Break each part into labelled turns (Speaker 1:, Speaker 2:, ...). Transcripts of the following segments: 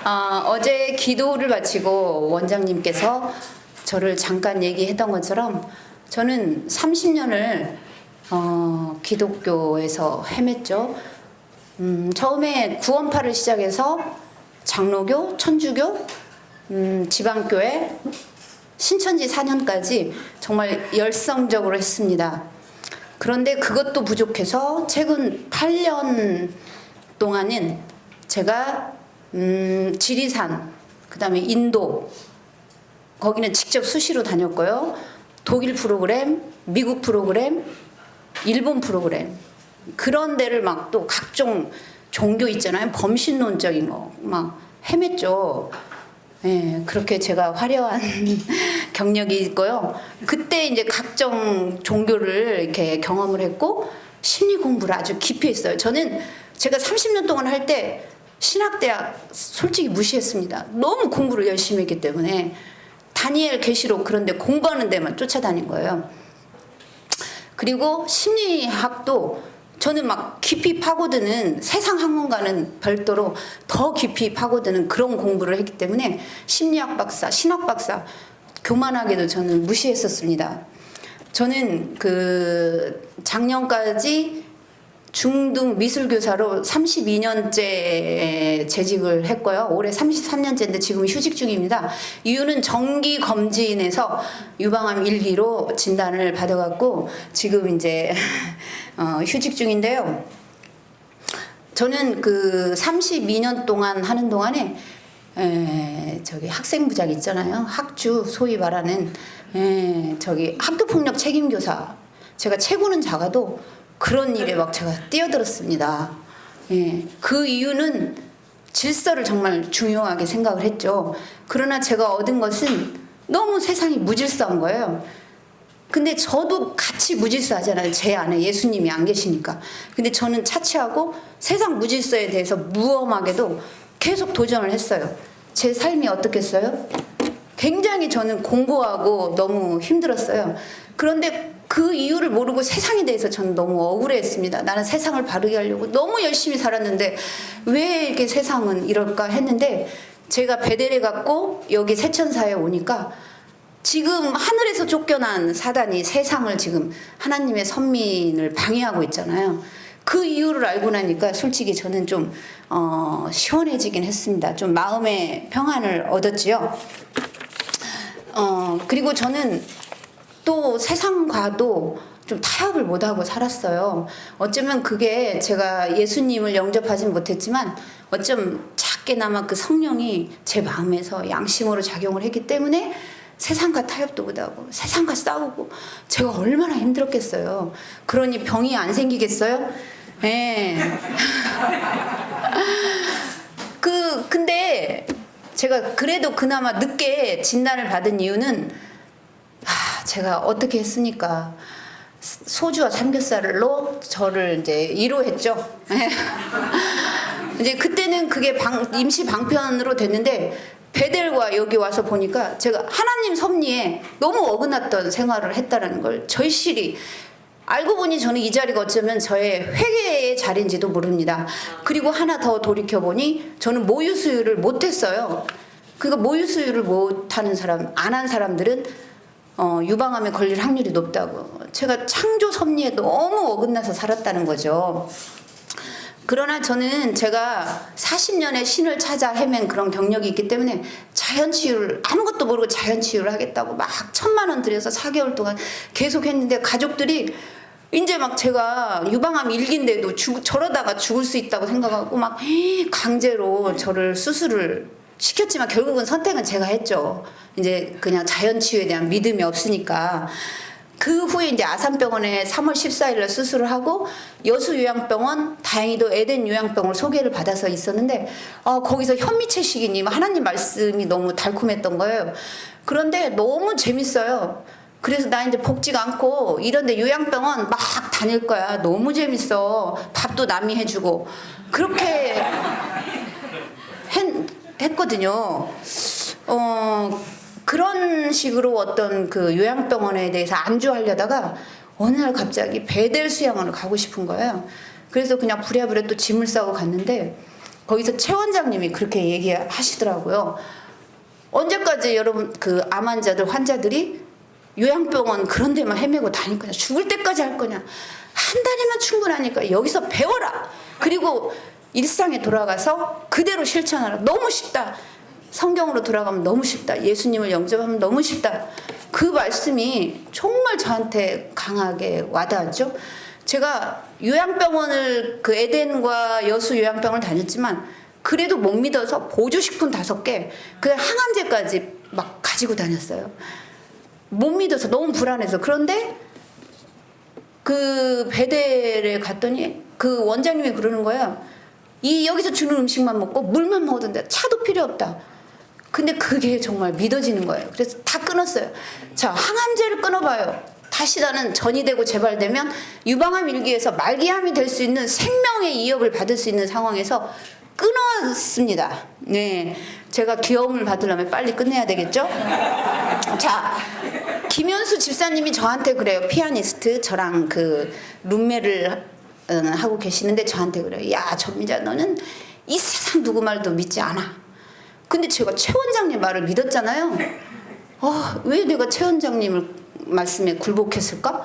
Speaker 1: 어제 기도를 마치고 원장님께서 저를 잠깐 얘기했던 것처럼 저는 30년을 기독교에서 헤맸죠. 처음에 구원파를 시작해서 장로교, 천주교, 지방교회, 신천지 4년까지 정말 열성적으로 했습니다. 그런데 그것도 부족해서 최근 8년 동안은 제가 지리산, 그 다음에 인도, 거기는 직접 수시로 다녔고요. 독일 프로그램, 미국 프로그램, 일본 프로그램, 그런 데를 막 또 각종 종교 있잖아요. 범신론적인 거 막 헤맸죠. 예, 그렇게 제가 화려한 경력이 있고요. 그때 이제 각종 종교를 이렇게 경험을 했고 심리 공부를 아주 깊이 했어요. 저는 제가 30년 동안 할 때 신학대학 솔직히 무시했습니다. 너무 공부를 열심히 했기 때문에 다니엘 계시록 그런 데 공부하는 데만 쫓아다닌 거예요. 그리고 심리학도 저는 막 깊이 파고드는 세상 학문과는 별도로 더 깊이 파고드는 그런 공부를 했기 때문에 심리학 박사, 신학 박사 교만하게도 저는 무시했었습니다. 저는 그 작년까지 중등 미술교사로 32년째 재직을 했고요. 올해 33년째인데 지금 휴직 중입니다. 이유는 정기 검진에서 유방암 1기로 진단을 받아갖고 지금 이제 휴직 중인데요. 저는 그 32년 동안 하는 동안에 저기 학생부작 있잖아요. 학주 소위 말하는 저기 학교폭력 책임교사, 제가 체구는 작아도 그런 일에 막 제가 뛰어들었습니다. 그 이유는 질서를 정말 중요하게 생각을 했죠. 그러나 제가 얻은 것은 너무 세상이 무질서한 거예요. 근데 저도 같이 무질서하잖아요. 제 안에 예수님이 안 계시니까. 근데 저는 차치하고 세상 무질서에 대해서 무엄하게도 계속 도전을 했어요. 제 삶이 어떻겠어요? 굉장히 저는 공고하고 너무 힘들었어요. 그런데 그 이유를 모르고 세상에 대해서 저는 너무 억울했습니다. 나는 세상을 바르게 하려고 너무 열심히 살았는데 왜 이렇게 세상은 이럴까 했는데 제가 베델에 갔고 여기 세천사에 오니까 지금 하늘에서 쫓겨난 사단이 세상을 지금 하나님의 선민을 방해하고 있잖아요. 그 이유를 알고 나니까 솔직히 저는 좀 시원해지긴 했습니다. 좀 마음의 평안을 얻었지요. 그리고 저는 또 세상과도 좀 타협을 못하고 살았어요. 어쩌면 그게 제가 예수님을 영접하진 못했지만 어쩜 작게나마 그 성령이 제 마음에서 양심으로 작용을 했기 때문에 세상과 타협도 못하고 세상과 싸우고 제가 얼마나 힘들었겠어요. 그러니 병이 안 생기겠어요? 네. 근데 제가 그래도 그나마 늦게 진단을 받은 이유는 제가 어떻게 했습니까? 소주와 삼겹살로 저를 이제 위로했죠. 이제 그때는 그게 임시 방편으로 됐는데 베델과 여기 와서 보니까 제가 하나님 섭리에 너무 어긋났던 생활을 했다는 걸 절실히 알고 보니 저는 이 자리가 어쩌면 저의 회개의 자리인지도 모릅니다. 그리고 하나 더 돌이켜보니 저는 모유수유를 못했어요. 그러니까 모유수유를 못하는 사람, 안 한 사람들은 유방암에 걸릴 확률이 높다고. 제가 창조 섭리에 너무 어긋나서 살았다는 거죠. 그러나 저는 제가 40년의 신을 찾아 헤맨 그런 경력이 있기 때문에 자연치유를 아무것도 모르고 자연치유를 하겠다고 막 1,000만 원 들여서 4개월 동안 계속 했는데 가족들이 이제 막 제가 유방암 1기인데도 저러다가 죽을 수 있다고 생각하고 막 강제로 저를 수술을 시켰지만 결국은 선택은 제가 했죠. 이제 그냥 자연치유에 대한 믿음이 없으니까. 그 후에 이제 아산병원에 3월 14일날 수술을 하고 여수요양병원, 다행히도 에덴 요양병원 소개를 받아서 있었는데 거기서 현미채식이니 하나님 말씀이 너무 달콤했던 거예요. 그런데 너무 재밌어요. 그래서 나 이제 복지가 않고 이런데 요양병원 막 다닐 거야. 너무 재밌어. 밥도 남이 해주고 그렇게 했거든요. 그런 식으로 어떤 그 요양병원에 대해서 안주하려다가 어느 날 갑자기 베델 수양원을 가고 싶은 거예요. 그래서 그냥 부랴부랴 또 짐을 싸고 갔는데 거기서 최 원장님이 그렇게 얘기하시더라고요. 언제까지 여러분 그 암 환자들이 요양병원 그런 데만 헤매고 다닐 거냐, 죽을 때까지 할 거냐, 한 달이면 충분하니까 여기서 배워라. 그리고 일상에 돌아가서 그대로 실천하라. 너무 쉽다. 성경으로 돌아가면 너무 쉽다. 예수님을 영접하면 너무 쉽다. 그 말씀이 정말 저한테 강하게 와닿았죠. 제가 요양병원을 그 에덴과 여수 요양병원을 다녔지만 그래도 못 믿어서 보조식품 5개, 그 항암제까지 막 가지고 다녔어요. 못 믿어서 너무 불안해서. 그런데 그 배대를 갔더니 그 원장님이 그러는 거야. 이 여기서 주는 음식만 먹고 물만 먹어도 돼. 차도 필요 없다. 근데 그게 정말 믿어지는 거예요. 그래서 다 끊었어요. 자, 항암제를 끊어봐요. 다시 나는 전이 되고 재발되면 유방암 일기에서 말기암이 될 수 있는 생명의 위협을 받을 수 있는 상황에서 끊었습니다. 네, 제가 귀여움을 받으려면 빨리 끝내야 되겠죠? 자, 김현수 집사님이 저한테 그래요. 피아니스트, 저랑 그 룸메를 하고 계시는데 저한테 그래요. 야, 전미자, 너는 이 세상 누구 말도 믿지 않아. 근데 제가 최 원장님 말을 믿었잖아요. 왜 내가 최 원장님을 말씀에 굴복했을까?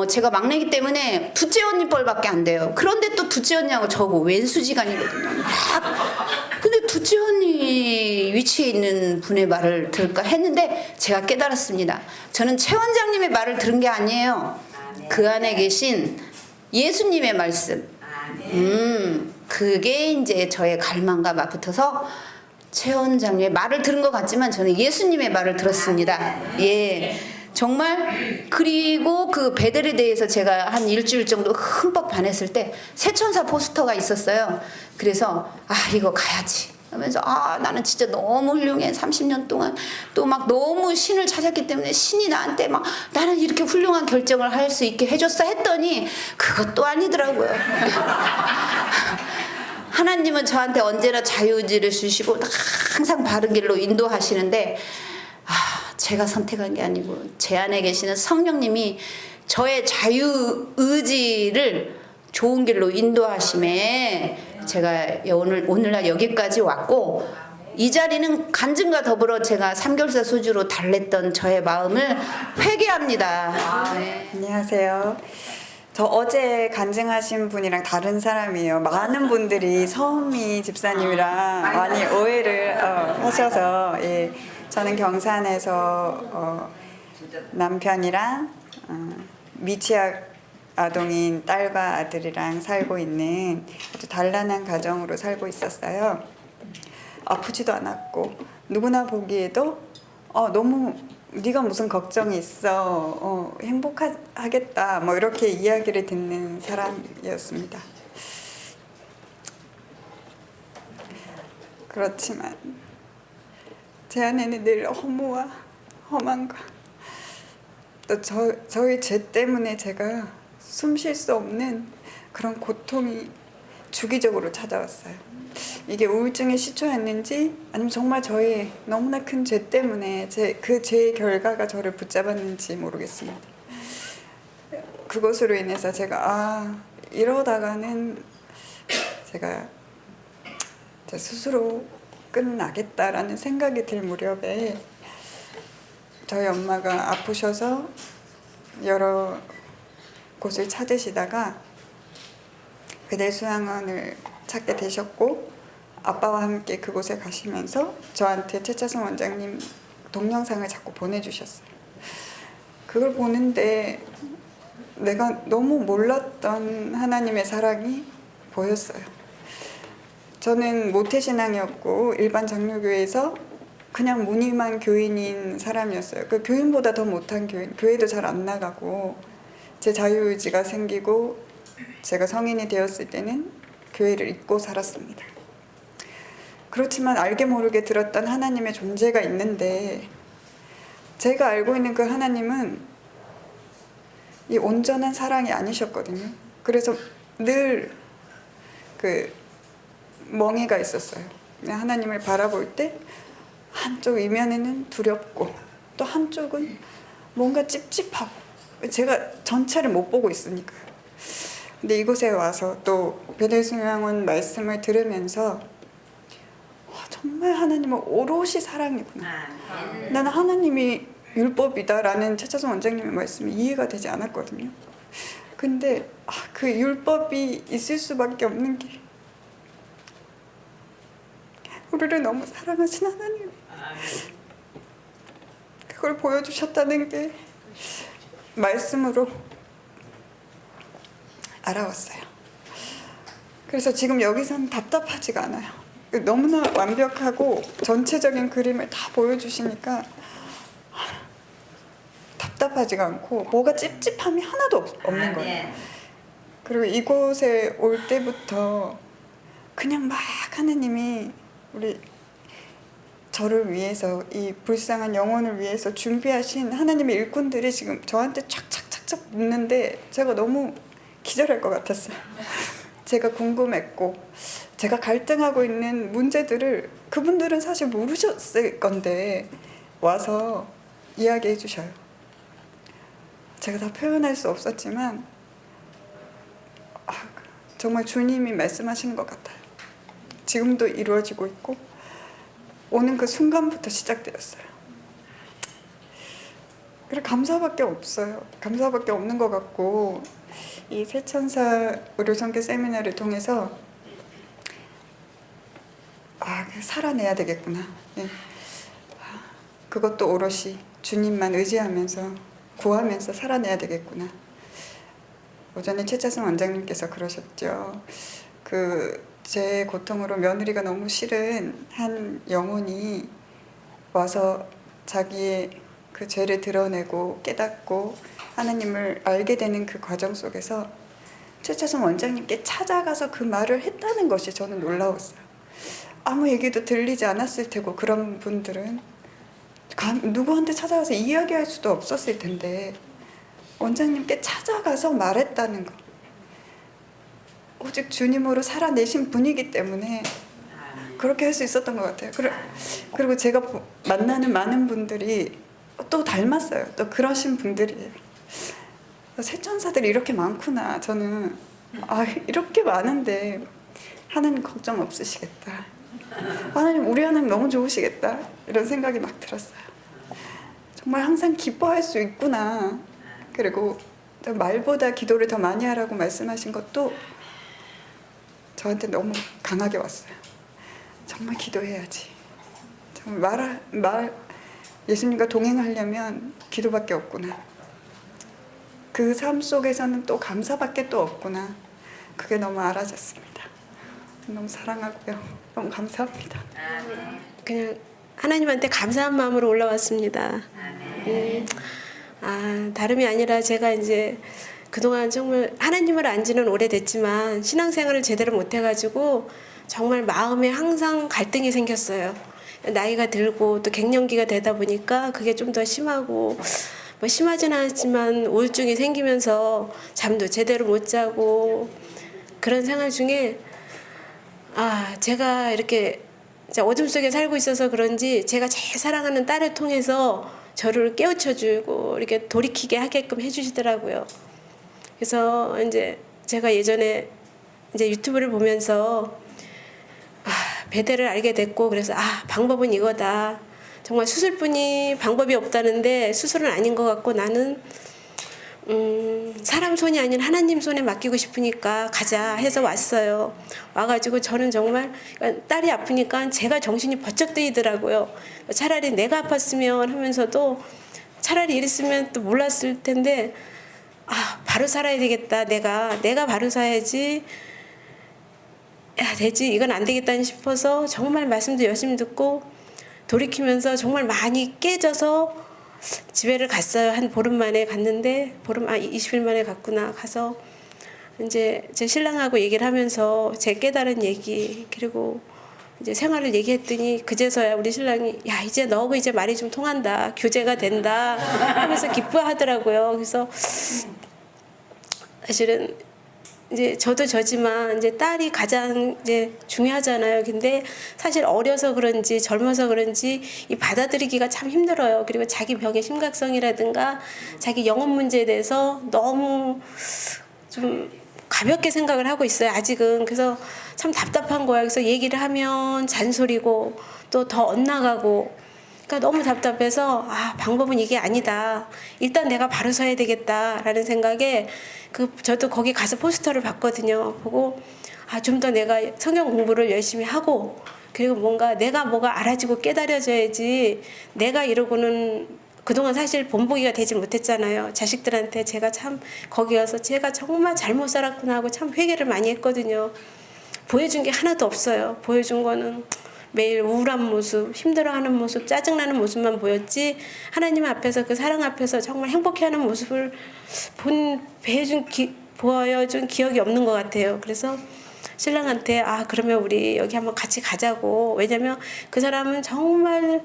Speaker 1: 제가 막내기 때문에 둘째 언니 뻘밖에 안 돼요. 그런데 또 둘째 언니하고 저하고 왼수지간이거든요. 근데 둘째 언니 위치에 있는 분의 말을 들을까 했는데 제가 깨달았습니다. 저는 최 원장님의 말을 들은 게 아니에요. 그 안에 계신 예수님의 말씀. 그게 이제 저의 갈망과 맞붙어서 최 원장님의 말을 들은 것 같지만 저는 예수님의 말을 들었습니다. 예. 정말. 그리고 그 베델에 대해서 제가 한 일주일 정도 흠뻑 반했을 때 새천사 포스터가 있었어요. 그래서 이거 가야지 하면서 나는 진짜 너무 훌륭해. 30년 동안 또 막 너무 신을 찾았기 때문에 신이 나한테 막 나는 이렇게 훌륭한 결정을 할 수 있게 해줬어 했더니 그것도 아니더라고요. 하나님은 저한테 언제나 자유의지를 주시고 항상 바른 길로 인도하시는데 제가 선택한 게 아니고 제 안에 계시는 성령님이 저의 자유의지를 좋은 길로 인도하심에 제가 오늘날 여기까지 왔고, 이 자리는 간증과 더불어 제가 삼겹살 소주로 달랬던 저의 마음을 회개합니다.
Speaker 2: 안녕하세요. 저 어제 간증하신 분이랑 다른 사람이에요. 많은 분들이 서은미 집사님이랑 많이 오해를 하셔서, 예, 저는 경산에서 남편이랑 미취학 아동인 딸과 아들이랑 살고 있는 아주 단란한 가정으로 살고 있었어요. 아프지도 않았고 누구나 보기에도 너무 네가 무슨 걱정이 있어, 행복하겠다, 뭐 이렇게 이야기를 듣는 사람이었습니다. 그렇지만 제 안에는 늘 허무와 험한과 또 저의 죄 때문에 제가 숨 쉴 수 없는 그런 고통이 주기적으로 찾아왔어요. 이게 우울증의 시초였는지 아니면 정말 저의 너무나 큰 죄 때문에 그 죄의 결과가 저를 붙잡았는지 모르겠습니다. 그것으로 인해서 제가 이러다가는 제가 제 스스로 끝나겠다라는 생각이 들 무렵에 저희 엄마가 아프셔서 여러 곳을 찾으시다가 베델 수양원을 찾게 되셨고, 아빠와 함께 그곳에 가시면서 저한테 최차승 원장님 동영상을 자꾸 보내주셨어요. 그걸 보는데 내가 너무 몰랐던 하나님의 사랑이 보였어요. 저는 모태신앙이었고 일반 장로교회에서 그냥 무늬만 교인인 사람이었어요. 그 교인보다 더 못한 교인, 교회도 잘 안 나가고, 제 자유의지가 생기고 제가 성인이 되었을 때는 교회를 잊고 살았습니다. 그렇지만 알게 모르게 들었던 하나님의 존재가 있는데, 제가 알고 있는 그 하나님은 이 온전한 사랑이 아니셨거든요. 그래서 늘 그 멍해가 있었어요. 하나님을 바라볼 때 한쪽 이면에는 두렵고 또 한쪽은 뭔가 찝찝하고, 제가 전체를 못 보고 있으니까요. 근데 이곳에 와서 또 베델수양원 말씀을 들으면서 정말 하나님은 오롯이 사랑이구나. 나는 하나님이 율법이다라는 최차선 원장님의 말씀이 이해가 되지 않았거든요. 근데 그 율법이 있을 수밖에 없는 게 우리를 너무 사랑하신 하나님, 그걸 보여주셨다는 게 말씀으로 알아왔어요. 그래서 지금 여기서는 답답하지가 않아요. 너무나 완벽하고 전체적인 그림을 다 보여주시니까 답답하지가 않고 뭐가 찝찝함이 하나도 없는 거예요. 그리고 이곳에 올 때부터 그냥 막 하나님이 우리 저를 위해서, 이 불쌍한 영혼을 위해서 준비하신 하나님의 일꾼들이 지금 저한테 착착착착 묻는데 제가 너무 기절할 것 같았어요. 제가 궁금했고, 제가 갈등하고 있는 문제들을 그분들은 사실 모르셨을 건데 와서 이야기해 주셔요. 제가 다 표현할 수 없었지만 정말 주님이 말씀하시는 것 같아요. 지금도 이루어지고 있고 오는 그 순간부터 시작되었어요. 그래, 감사밖에 없어요. 감사밖에 없는 것 같고, 이 새천사 의료선교 세미나를 통해서 살아내야 되겠구나. 예. 그것도 오롯이 주님만 의지하면서 구하면서 살아내야 되겠구나. 오전에 최차승 원장님께서 그러셨죠. 제 고통으로 며느리가 너무 싫은 한 영혼이 와서 자기의 그 죄를 드러내고 깨닫고 하나님을 알게 되는 그 과정 속에서 최차승 원장님께 찾아가서 그 말을 했다는 것이 저는 놀라웠어요. 아무 얘기도 들리지 않았을 테고 그런 분들은 누구한테 찾아가서 이야기할 수도 없었을 텐데 원장님께 찾아가서 말했다는 것. 오직 주님으로 살아내신 분이기 때문에 그렇게 할 수 있었던 것 같아요. 그리고 제가 만나는 많은 분들이 또 닮았어요. 또 그러신 분들이에요. 새천사들이 이렇게 많구나. 저는 이렇게 많은데 하나님 걱정 없으시겠다. 하나님, 우리 하나님 너무 좋으시겠다. 이런 생각이 막 들었어요. 정말 항상 기뻐할 수 있구나. 그리고 말보다 기도를 더 많이 하라고 말씀하신 것도 저한테 너무 강하게 왔어요. 정말 기도해야지. 정말 예수님과 동행하려면 기도밖에 없구나. 그 삶 속에서는 또 감사밖에 또 없구나. 그게 너무 알아졌습니다. 너무 사랑하고요. 너무 감사합니다.
Speaker 3: 그냥 하나님한테 감사한 마음으로 올라왔습니다. 다름이 아니라 제가 이제 그동안 정말 하나님을 안 지는 오래됐지만 신앙생활을 제대로 못해가지고 정말 마음에 항상 갈등이 생겼어요. 나이가 들고 또 갱년기가 되다 보니까 그게 좀 더 심하고, 뭐 심하진 않았지만 우울증이 생기면서 잠도 제대로 못 자고 그런 생활 중에 제가 이렇게 어둠 속에 살고 있어서 그런지 제가 제일 사랑하는 딸을 통해서 저를 깨우쳐주고 이렇게 돌이키게 하게끔 해주시더라고요. 그래서 이제 제가 예전에 이제 유튜브를 보면서 베델을 알게 됐고, 그래서 방법은 이거다. 정말 수술뿐이 방법이 없다는데 수술은 아닌 것 같고 나는 사람 손이 아닌 하나님 손에 맡기고 싶으니까 가자 해서 왔어요. 와가지고 저는 정말 딸이 아프니까 제가 정신이 번쩍 뜨이더라고요. 차라리 내가 아팠으면 하면서도 차라리 이랬으면 또 몰랐을 텐데 바로 살아야 되겠다. 내가 바로 살아야지. 되지. 이건 안 되겠다 싶어서 정말 말씀도 열심히 듣고 돌이키면서 정말 많이 깨져서 집에를 갔어요. 한 보름 만에 갔는데 20일 만에 갔구나. 가서 이제 제 신랑하고 얘기를 하면서 제 깨달은 얘기 그리고 이제 생활을 얘기했더니 그제서야 우리 신랑이 이제 너하고 이제 말이 좀 통한다. 교제가 된다. 하면서 기뻐하더라고요. 그래서 사실은 이제 저도 저지만 이제 딸이 가장 이제 중요하잖아요. 근데 사실 어려서 그런지 젊어서 그런지 이 받아들이기가 참 힘들어요. 그리고 자기 병의 심각성이라든가 자기 영혼 문제에 대해서 너무 좀 가볍게 생각을 하고 있어요. 아직은. 그래서 참 답답한 거야. 그래서 얘기를 하면 잔소리고 또 더 엇나가고. 그러니까 너무 답답해서 방법은 이게 아니다. 일단 내가 바로 서야 되겠다라는 생각에 저도 거기 가서 포스터를 봤거든요. 보고 좀 더 내가 성경 공부를 열심히 하고 그리고 뭔가 내가 뭐가 알아지고 깨달아져야지 내가 이러고는 그동안 사실 본보기가 되지 못했잖아요. 자식들한테 제가 참 거기 가서 제가 정말 잘못 살았구나 하고 참 회개를 많이 했거든요. 보여준 게 하나도 없어요. 보여준 거는 매일 우울한 모습, 힘들어하는 모습, 짜증나는 모습만 보였지 하나님 앞에서 그 사랑 앞에서 정말 행복해하는 모습을 보여준 기억이 없는 것 같아요. 그래서 신랑한테 그러면 우리 여기 한번 같이 가자고. 왜냐면 그 사람은 정말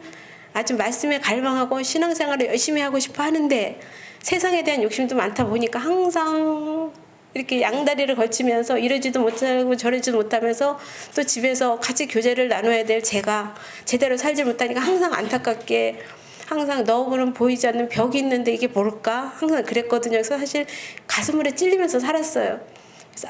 Speaker 3: 아주 말씀에 갈망하고 신앙생활을 열심히 하고 싶어 하는데 세상에 대한 욕심도 많다 보니까 항상 이렇게 양다리를 걸치면서 이러지도 못하고 저러지도 못하면서 또 집에서 같이 교제를 나눠야 될 제가 제대로 살지 못하니까 항상 안타깝게 항상 너하고는 보이지 않는 벽이 있는데 이게 뭘까? 항상 그랬거든요. 그래서 사실 가슴으로 찔리면서 살았어요. 그래서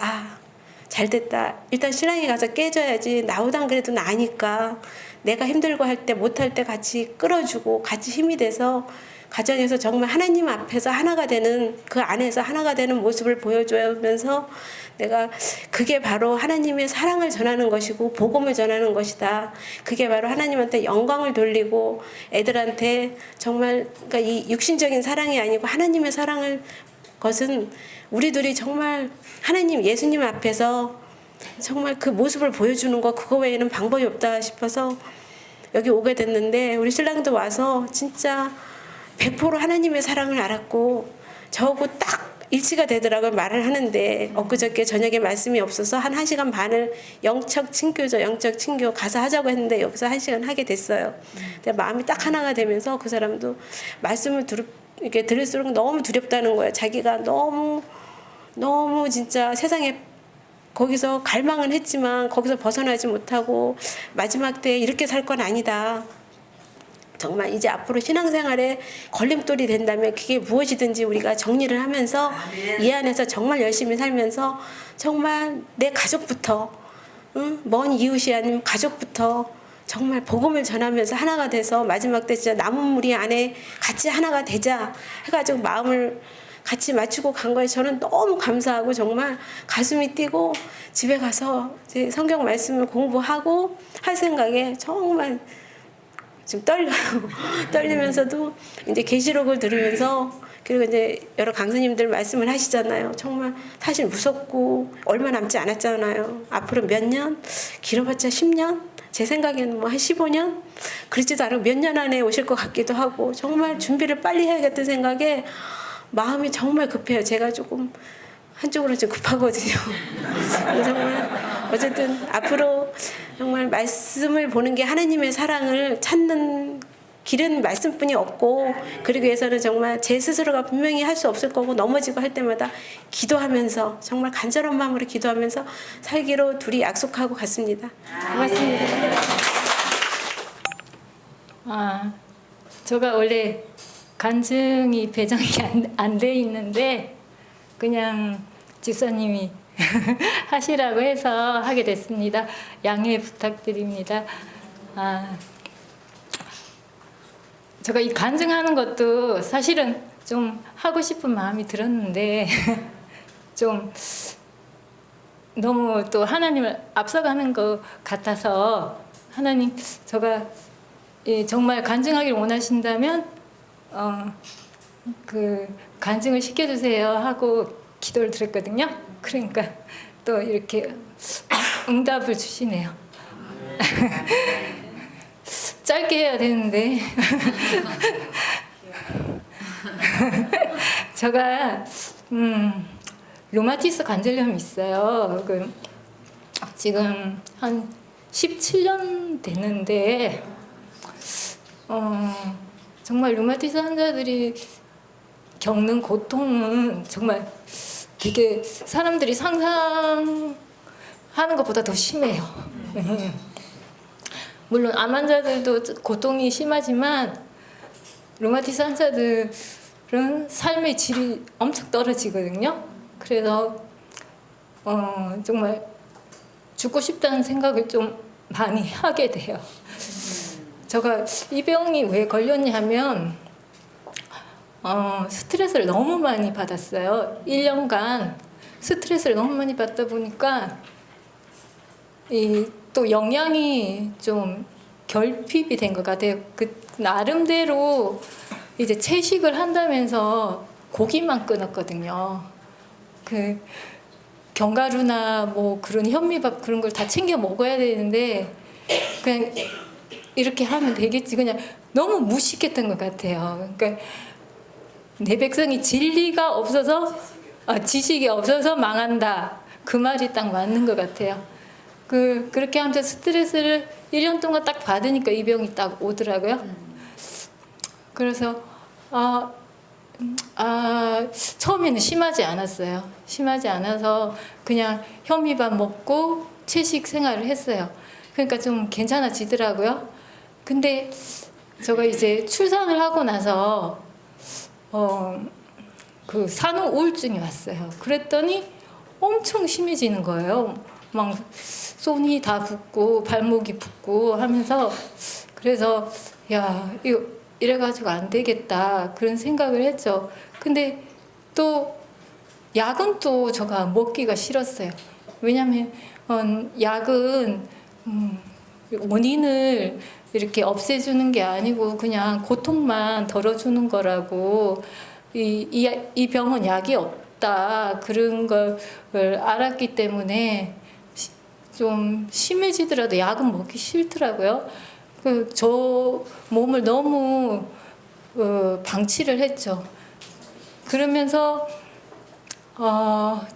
Speaker 3: 잘됐다. 일단 신랑이 가서 깨져야지. 나보단 그래도 나으니까 내가 힘들고 할 때 못할 때 같이 끌어주고 같이 힘이 돼서 가정에서 정말 하나님 앞에서 하나가 되는 그 안에서 하나가 되는 모습을 보여주면서 내가 그게 바로 하나님의 사랑을 전하는 것이고 복음을 전하는 것이다. 그게 바로 하나님한테 영광을 돌리고 애들한테 정말 그러니까 이 육신적인 사랑이 아니고 하나님의 사랑을 것은 우리 둘이 정말 하나님 예수님 앞에서 정말 그 모습을 보여주는 거 그거 외에는 방법이 없다 싶어서 여기 오게 됐는데 우리 신랑도 와서 진짜 100% 하나님의 사랑을 알았고 저하고 딱 일치가 되더라고요. 말을 하는데 엊그저께 저녁에 말씀이 없어서 한 1시간 반을 영적 친교 가서 하자고 했는데 여기서 1시간 하게 됐어요. 근데 마음이 딱 하나가 되면서 그 사람도 말씀을 이렇게 들을수록 너무 두렵다는 거예요. 자기가 너무 진짜 세상에 거기서 갈망은 했지만 거기서 벗어나지 못하고 마지막 때에 이렇게 살 건 아니다. 정말 이제 앞으로 신앙생활에 걸림돌이 된다면 그게 무엇이든지 우리가 정리를 하면서 이 안에서 정말 열심히 살면서 정말 내 가족부터 먼 이웃이 아닌 가족부터 정말 복음을 전하면서 하나가 돼서 마지막 때 진짜 남은 무리 안에 같이 하나가 되자 해가지고 마음을 같이 맞추고 간 거에 저는 너무 감사하고 정말 가슴이 뛰고 집에 가서 이제 성경 말씀을 공부하고 할 생각에 정말 지금 떨려요. 떨리면서도 이제 계시록을 들으면서 그리고 이제 여러 강사님들 말씀을 하시잖아요. 정말 사실 무섭고 얼마 남지 않았잖아요. 앞으로 몇 년? 길어봤자 10년? 제 생각에는 뭐 한 15년? 그렇지도 않고 몇 년 안에 오실 것 같기도 하고 정말 준비를 빨리 해야겠다는 생각에 마음이 정말 급해요. 제가 조금 한쪽으로 좀 급하거든요. 정말 어쨌든 앞으로 정말 말씀을 보는 게 하나님의 사랑을 찾는 길은 말씀뿐이 없고 그러기 위해서는 정말 제 스스로가 분명히 할 수 없을 거고 넘어지고 할 때마다 기도하면서 정말 간절한 마음으로 기도하면서 살기로 둘이 약속하고 갔습니다. 고맙습니다.
Speaker 4: 제가 원래 간증이 배정이 안 돼 있는데 그냥 집사님이 하시라고 해서 하게 됐습니다. 양해 부탁드립니다. 제가 이 간증하는 것도 사실은 좀 하고 싶은 마음이 들었는데 좀 너무 또 하나님을 앞서가는 것 같아서 하나님 제가 정말 간증하기를 원하신다면 그 간증을 시켜주세요 하고 기도를 드렸거든요. 그러니까 또 이렇게 응답을 주시네요. 짧게 해야 되는데 제가 루마티스 관절염이 있어요. 지금 한 17년 됐는데 정말 루마티스 환자들이 겪는 고통은 정말 되게 사람들이 상상하는 것보다 더 심해요. 물론 암 환자들도 고통이 심하지만 루마티스 환자들은 삶의 질이 엄청 떨어지거든요. 그래서 정말 죽고 싶다는 생각을 좀 많이 하게 돼요. 제가 이 병이 왜 걸렸냐면 스트레스를 너무 많이 받았어요. 1년간 스트레스를 너무 많이 받다 보니까 또 영양이 좀 결핍이 된 것 같아요. 그 나름대로 이제 채식을 한다면서 고기만 끊었거든요. 그 견과류나 뭐 그런 현미밥 그런 걸 다 챙겨 먹어야 되는데 그냥 이렇게 하면 되겠지. 그냥 너무 무식했던 것 같아요. 그러니까 내 백성이 진리가 없어서 지식이 없어서 망한다. 그 말이 딱 맞는 것 같아요. 그렇게 하면서 스트레스를 1년 동안 딱 받으니까 이 병이 딱 오더라고요. 그래서 처음에는 심하지 않았어요. 심하지 않아서 그냥 현미밥 먹고 채식 생활을 했어요. 그러니까 좀 괜찮아지더라고요. 근데 제가 이제 출산을 하고 나서 그 산후 우울증이 왔어요. 그랬더니 엄청 심해지는 거예요. 막 손이 다 붓고 발목이 붓고 하면서 그래서 야 이거 이래가지고 안 되겠다 그런 생각을 했죠. 근데 또 약은 또 제가 먹기가 싫었어요. 왜냐하면 약은 원인을 이렇게 없애주는 게 아니고 그냥 고통만 덜어주는 거라고 이 병은 약이 없다 그런 걸 알았기 때문에 좀 심해지더라도 약은 먹기 싫더라고요. 저 몸을 너무 방치를 했죠. 그러면서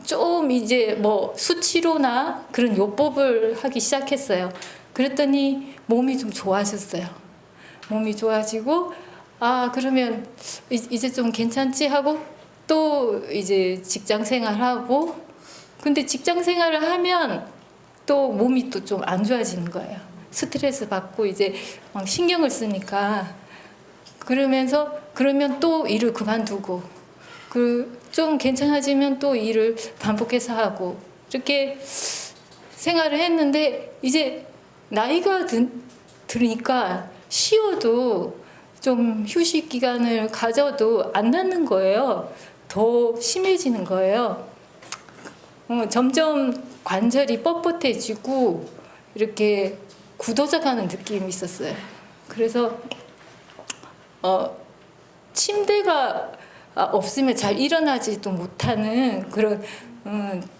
Speaker 4: 좀 이제 뭐 수치료나 그런 요법을 하기 시작했어요. 그랬더니 몸이 좀 좋아졌어요. 몸이 좋아지고 그러면 이제 좀 괜찮지 하고 또 이제 직장 생활하고 근데 직장 생활을 하면 또 몸이 또 좀 안 좋아지는 거예요. 스트레스 받고 이제 막 신경을 쓰니까 그러면 또 일을 그만두고 좀 괜찮아지면 또 일을 반복해서 하고 이렇게 생활을 했는데 이제 나이가 드니까 쉬어도 좀 휴식 기간을 가져도 안 낫는 거예요. 더 심해지는 거예요. 점점 관절이 뻣뻣해지고 이렇게 굳어져 가는 느낌이 있었어요. 그래서 침대가 없으면 잘 일어나지도 못하는 그런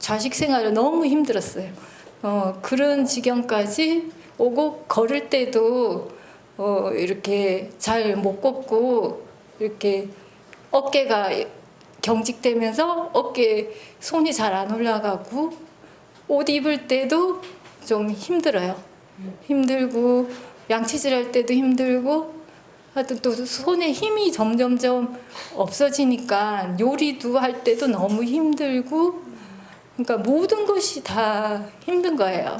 Speaker 4: 자식 생활을 너무 힘들었어요. 그런 지경까지 오고 걸을 때도 이렇게 잘 못 걷고 이렇게 어깨가 경직되면서 어깨에 손이 잘 안 올라가고 옷 입을 때도 좀 힘들어요. 힘들고 양치질할 때도 힘들고 하여튼 또 손에 힘이 점점점 없어지니까 요리도 할 때도 너무 힘들고 그러니까 모든 것이 다 힘든 거예요.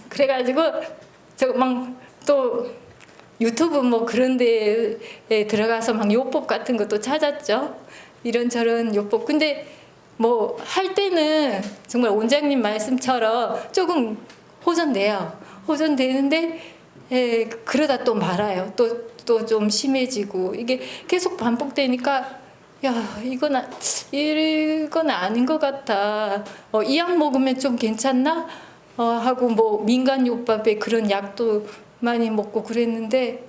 Speaker 4: 그래가지고 저 막 또 유튜브 뭐 그런 데에 들어가서 막 요법 같은 것도 찾았죠. 이런저런 요법. 근데 뭐 할 때는 정말 원장님 말씀처럼 조금 호전돼요. 호전되는데 그러다 또 말아요. 또 좀 심해지고 이게 계속 반복되니까 야 이건 아닌 것 같아. 이 약 먹으면 좀 괜찮나? 하고 뭐 민간요법에 그런 약도 많이 먹고 그랬는데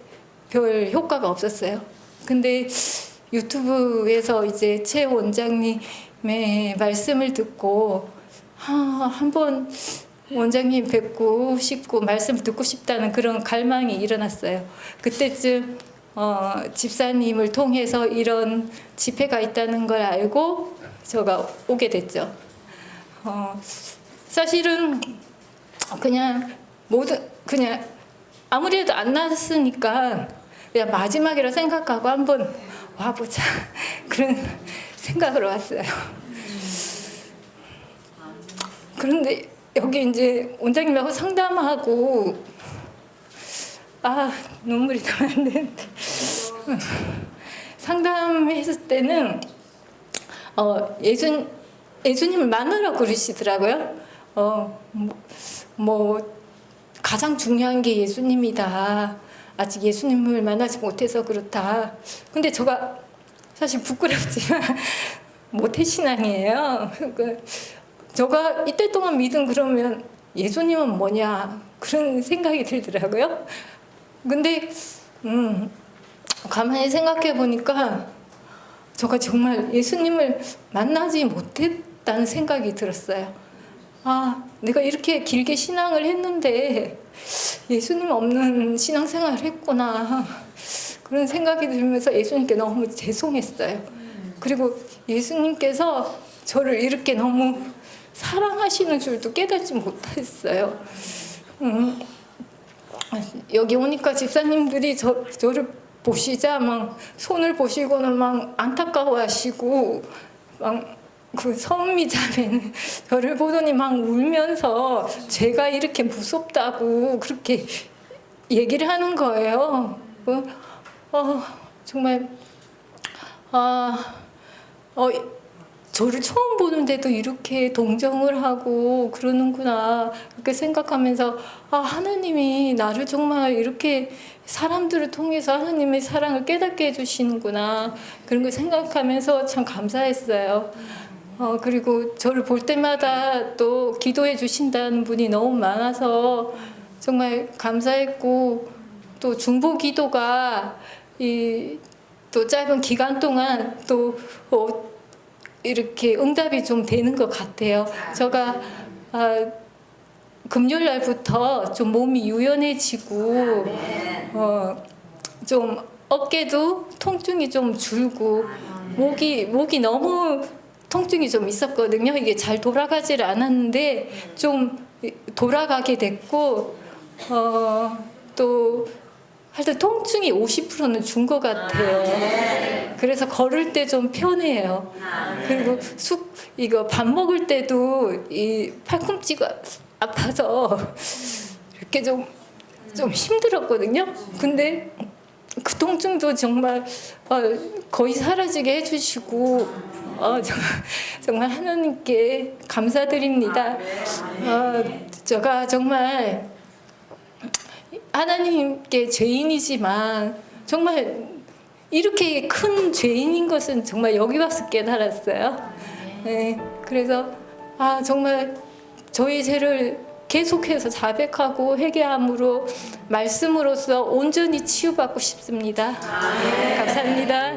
Speaker 4: 별 효과가 없었어요. 근데 유튜브에서 이제 최 원장님의 말씀을 듣고 한번 원장님 뵙고 싶고 말씀 듣고 싶다는 그런 갈망이 일어났어요. 그때쯤 집사님을 통해서 이런 집회가 있다는 걸 알고 제가 오게 됐죠. 사실은 그냥 아무래도 안 났으니까 그냥 마지막이라 생각하고 한번 와보자 그런 생각으로 왔어요. 그런데 여기 이제 원장님하고 상담하고 눈물이 나면 안 되는데 상담했을 때는 예수님을 만나라고 그러시더라고요. 뭐 가장 중요한 게 예수님이다. 아직 예수님을 만나지 못해서 그렇다. 근데 제가 사실 부끄럽지만 모태신앙이에요. 그러니까 제가 이때 동안 믿은 그러면 예수님은 뭐냐 그런 생각이 들더라고요. 근데 가만히 생각해 보니까 제가 정말 예수님을 만나지 못했다는 생각이 들었어요. 아, 내가 이렇게 길게 신앙을 했는데 예수님 없는 신앙생활을 했구나. 그런 생각이 들면서 예수님께 너무 죄송했어요. 그리고 예수님께서 저를 이렇게 너무 사랑하시는 줄도 깨닫지 못했어요. 여기 오니까 집사님들이 저를 보시자 막 손을 보시고는 막 안타까워하시고 막 그 성미 자매는 저를 보더니 막 울면서 제가 이렇게 무섭다고 그렇게 얘기를 하는 거예요. 정말 저를 처음 보는데도 이렇게 동정을 하고 그러는구나 그렇게 생각하면서 하나님이 나를 정말 이렇게 사람들을 통해서 하나님의 사랑을 깨닫게 해주시는구나 그런 걸 생각하면서 참 감사했어요. 그리고 저를 볼 때마다 또 기도해 주신다는 분이 너무 많아서 정말 감사했고 또 중보 기도가 또 짧은 기간 동안 또 이렇게 응답이 좀 되는 것 같아요. 제가 금요일 날부터 좀 몸이 유연해지고 좀 어깨도 통증이 좀 줄고 목이 너무 통증이 좀 있었거든요. 이게 잘 돌아가질 않았는데 좀 돌아가게 됐고 또 하여튼 통증이 50%는 준 것 같아요. 그래서 걸을 때 좀 편해요. 그리고 이거 밥 먹을 때도 이 팔꿈치가 아파서 이렇게 좀 힘들었거든요. 근데 그 통증도 정말 거의 사라지게 해주시고 정말 하나님께 감사드립니다. 제가 정말 하나님께 죄인이지만 정말 이렇게 큰 죄인인 것은 정말 여기 와서 깨달았어요. 네, 그래서 정말 저희 죄를 계속해서 자백하고 회개함으로 말씀으로써 온전히 치유받고 싶습니다. 감사합니다.